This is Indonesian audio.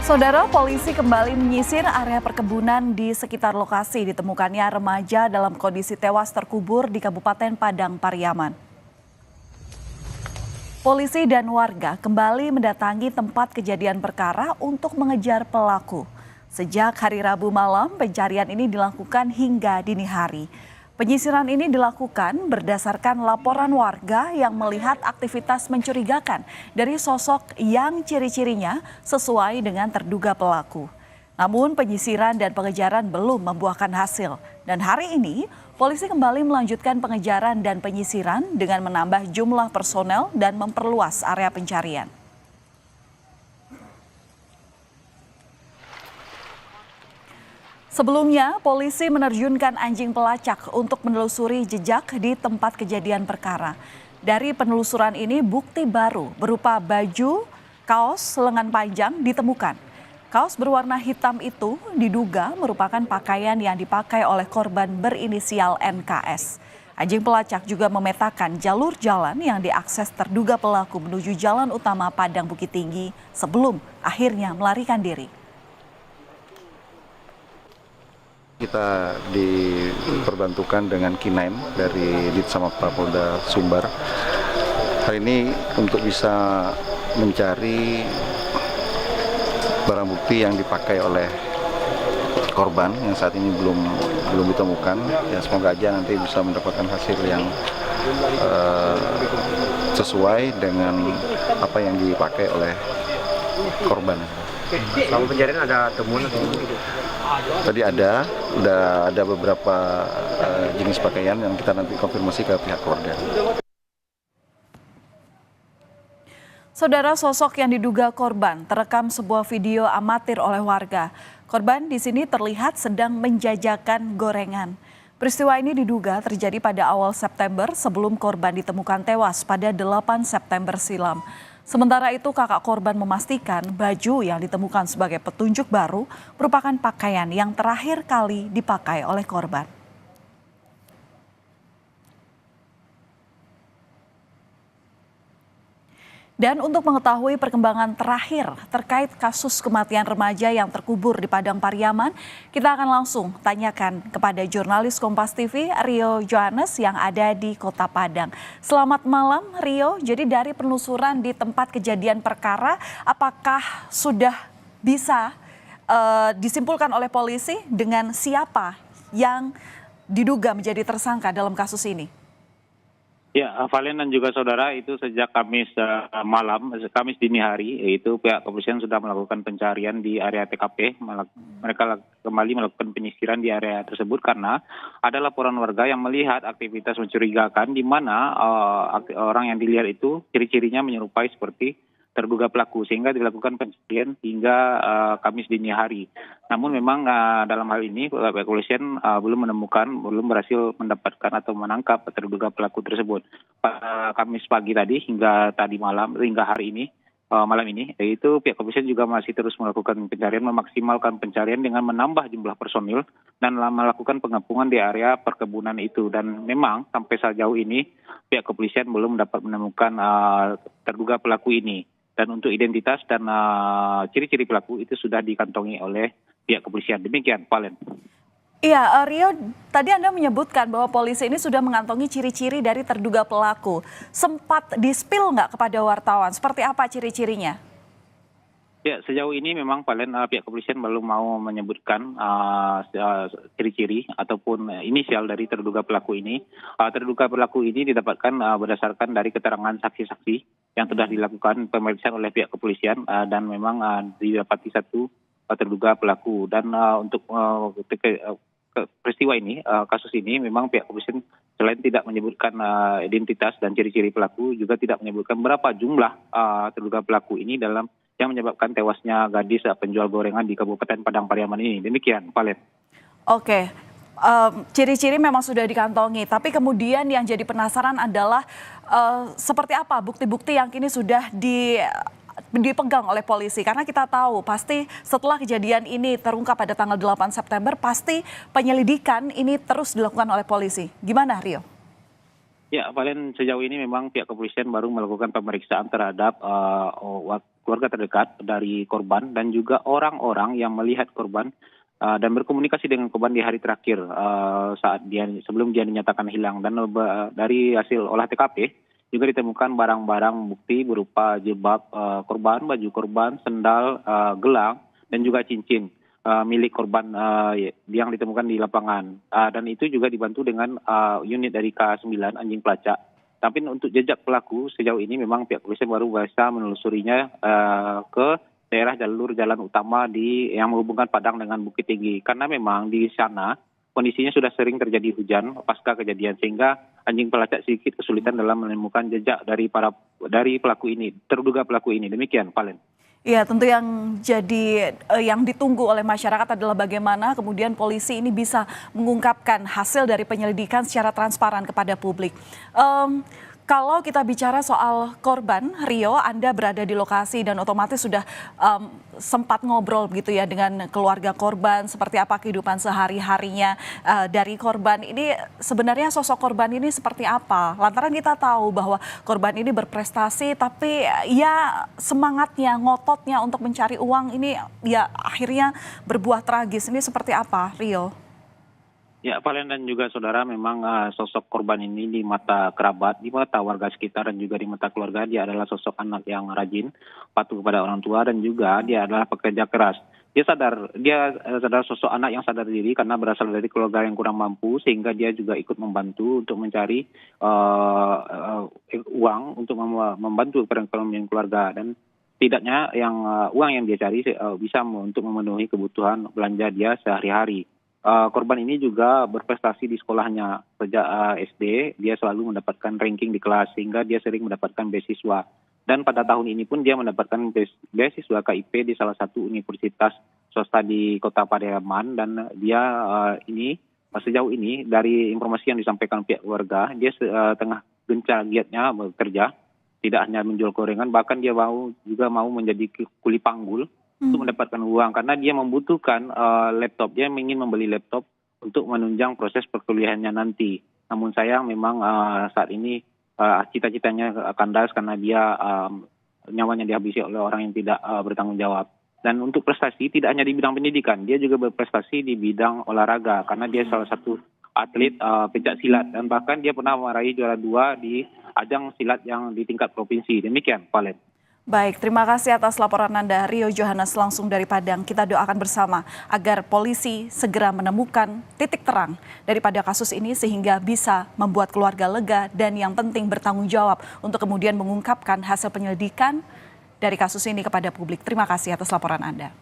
Saudara, polisi kembali menyisir area perkebunan di sekitar lokasi ditemukannya remaja dalam kondisi tewas terkubur di Kabupaten Padang Pariaman. Polisi dan warga kembali mendatangi tempat kejadian perkara untuk mengejar pelaku. Sejak hari Rabu malam, pencarian ini dilakukan hingga dini hari. Penyisiran ini dilakukan berdasarkan laporan warga yang melihat aktivitas mencurigakan dari sosok yang ciri-cirinya sesuai dengan terduga pelaku. Namun penyisiran dan pengejaran belum membuahkan hasil. Dan hari ini polisi kembali melanjutkan pengejaran dan penyisiran dengan menambah jumlah personel dan memperluas area pencarian. Sebelumnya, polisi menerjunkan anjing pelacak untuk menelusuri jejak di tempat kejadian perkara. Dari penelusuran ini, bukti baru berupa baju, kaos lengan panjang ditemukan. Kaos berwarna hitam itu diduga merupakan pakaian yang dipakai oleh korban berinisial NKS. Anjing pelacak juga memetakan jalur jalan yang diakses terduga pelaku menuju jalan utama Padang Bukit Tinggi sebelum akhirnya melarikan diri. Kita diperbantukan dengan K9 dari Ditsamapta Polda Sumbar. Hari ini untuk bisa mencari barang bukti yang dipakai oleh korban yang saat ini belum ditemukan. Ya, semoga aja nanti bisa mendapatkan hasil yang sesuai dengan apa yang dipakai oleh korban. Selama pencarian ada temuan atau gitu? Tadi udah ada beberapa jenis pakaian yang kita nanti konfirmasi ke pihak keluarga. Saudara, sosok yang diduga korban terekam sebuah video amatir oleh warga. Korban di sini terlihat sedang menjajakan gorengan. Peristiwa ini diduga terjadi pada awal September sebelum korban ditemukan tewas pada 8 September silam. Sementara itu kakak korban memastikan baju yang ditemukan sebagai petunjuk baru merupakan pakaian yang terakhir kali dipakai oleh korban. Dan untuk mengetahui perkembangan terakhir terkait kasus kematian remaja yang terkubur di Padang Pariaman, kita akan langsung tanyakan kepada jurnalis Kompas TV Rio Johannes yang ada di Kota Padang. Selamat malam Rio, jadi dari penelusuran di tempat kejadian perkara, apakah sudah bisa disimpulkan oleh polisi dengan siapa yang diduga menjadi tersangka dalam kasus ini? Ya, Valen dan juga saudara, itu sejak Kamis Kamis dini hari, yaitu pihak kepolisian sudah melakukan pencarian di area TKP. Mereka kembali melakukan penyisiran di area tersebut karena ada laporan warga yang melihat aktivitas mencurigakan di mana orang yang dilihat itu ciri-cirinya menyerupai seperti terduga pelaku, sehingga dilakukan pencarian hingga Kamis dini hari. Namun memang dalam hal ini pihak kepolisian belum berhasil mendapatkan atau menangkap terduga pelaku tersebut. Pada Kamis pagi tadi hingga hari ini, malam ini, yaitu pihak kepolisian juga masih terus melakukan pencarian, memaksimalkan pencarian dengan menambah jumlah personil dan melakukan pengepungan di area perkebunan itu. Dan memang sampai sejauh ini pihak kepolisian belum dapat menemukan terduga pelaku ini. Dan untuk identitas dan ciri-ciri pelaku itu sudah dikantongi oleh pihak kepolisian. Demikian, Valen. Iya, Rio, tadi Anda menyebutkan bahwa polisi ini sudah mengantongi ciri-ciri dari terduga pelaku. Sempat di-spill nggak kepada wartawan? Seperti apa ciri-cirinya? Ya, sejauh ini memang Valen, pihak kepolisian belum mau menyebutkan ciri-ciri ataupun inisial dari terduga pelaku ini. Terduga pelaku ini didapatkan berdasarkan dari keterangan saksi-saksi yang sudah dilakukan pemeriksaan oleh pihak kepolisian dan memang didapati satu terduga pelaku. Dan untuk peristiwa ini, kasus ini memang pihak kepolisian selain tidak menyebutkan identitas dan ciri-ciri pelaku, juga tidak menyebutkan berapa jumlah terduga pelaku ini dalam yang menyebabkan tewasnya gadis penjual gorengan di Kabupaten Padang Pariaman ini. Demikian, Valen. Oke, ciri-ciri memang sudah dikantongi, tapi kemudian yang jadi penasaran adalah seperti apa bukti-bukti yang kini sudah dipegang oleh polisi. Karena kita tahu pasti setelah kejadian ini terungkap pada tanggal 8 September, pasti penyelidikan ini terus dilakukan oleh polisi. Gimana, Rio? Ya, Valen, sejauh ini memang pihak kepolisian baru melakukan pemeriksaan terhadap keluarga terdekat dari korban dan juga orang-orang yang melihat korban dan berkomunikasi dengan korban di hari terakhir saat sebelum dia dinyatakan hilang. Dan dari hasil olah TKP juga ditemukan barang-barang bukti berupa jilbab korban, baju korban, sendal, gelang, dan juga cincin milik korban yang ditemukan di lapangan. Dan itu juga dibantu dengan unit dari K9 anjing pelacak. Tapi untuk jejak pelaku sejauh ini memang pihak polisi baru bisa menelusurinya ke daerah jalur jalan utama yang menghubungkan Padang dengan Bukit Tinggi. Karena memang di sana kondisinya sudah sering terjadi hujan pasca kejadian, sehingga anjing pelacak sedikit kesulitan dalam menemukan jejak dari pelaku ini, terduga pelaku ini. Demikian, Valen. Ya, tentu yang ditunggu oleh masyarakat adalah bagaimana kemudian polisi ini bisa mengungkapkan hasil dari penyelidikan secara transparan kepada publik. Kalau kita bicara soal korban, Rio, Anda berada di lokasi dan otomatis sudah sempat ngobrol begitu ya dengan keluarga korban, seperti apa kehidupan sehari-harinya dari korban ini. Sebenarnya sosok korban ini seperti apa? Lantaran kita tahu bahwa korban ini berprestasi, tapi ya semangatnya, ngototnya untuk mencari uang ini ya akhirnya berbuah tragis. Ini seperti apa, Rio? Ya, Valen dan juga saudara, memang sosok korban ini di mata kerabat, di mata warga sekitar, dan juga di mata keluarga, dia adalah sosok anak yang rajin, patuh kepada orang tua, dan juga dia adalah pekerja keras. Dia sadar sosok anak yang sadar diri karena berasal dari keluarga yang kurang mampu, sehingga dia juga ikut membantu untuk mencari uang untuk membantu perekonomian keluarga. Dan tidaknya uang yang dia cari bisa untuk memenuhi kebutuhan belanja dia sehari-hari. Korban ini juga berprestasi di sekolahnya sejak SD. Dia selalu mendapatkan ranking di kelas sehingga dia sering mendapatkan beasiswa. Dan pada tahun ini pun dia mendapatkan beasiswa KIP di salah satu universitas swasta di Kota Pariaman. Dan dia sejauh ini dari informasi yang disampaikan pihak keluarga, dia tengah gencar giatnya bekerja, tidak hanya menjual gorengan, bahkan dia juga mau menjadi kuli panggul untuk mendapatkan uang, karena dia membutuhkan laptop. Dia ingin membeli laptop untuk menunjang proses perkuliahannya nanti. Namun sayang memang saat ini cita-citanya kandas karena dia nyawanya dihabisi oleh orang yang tidak bertanggung jawab. Dan untuk prestasi tidak hanya di bidang pendidikan, dia juga berprestasi di bidang olahraga karena dia salah satu atlet pencak silat, dan bahkan dia pernah meraih juara 2 di ajang silat yang di tingkat provinsi. Demikian, Valen. Baik, terima kasih atas laporan Anda, Rio Johannes langsung dari Padang. Kita doakan bersama agar polisi segera menemukan titik terang daripada kasus ini sehingga bisa membuat keluarga lega dan yang penting bertanggung jawab untuk kemudian mengungkapkan hasil penyelidikan dari kasus ini kepada publik. Terima kasih atas laporan Anda.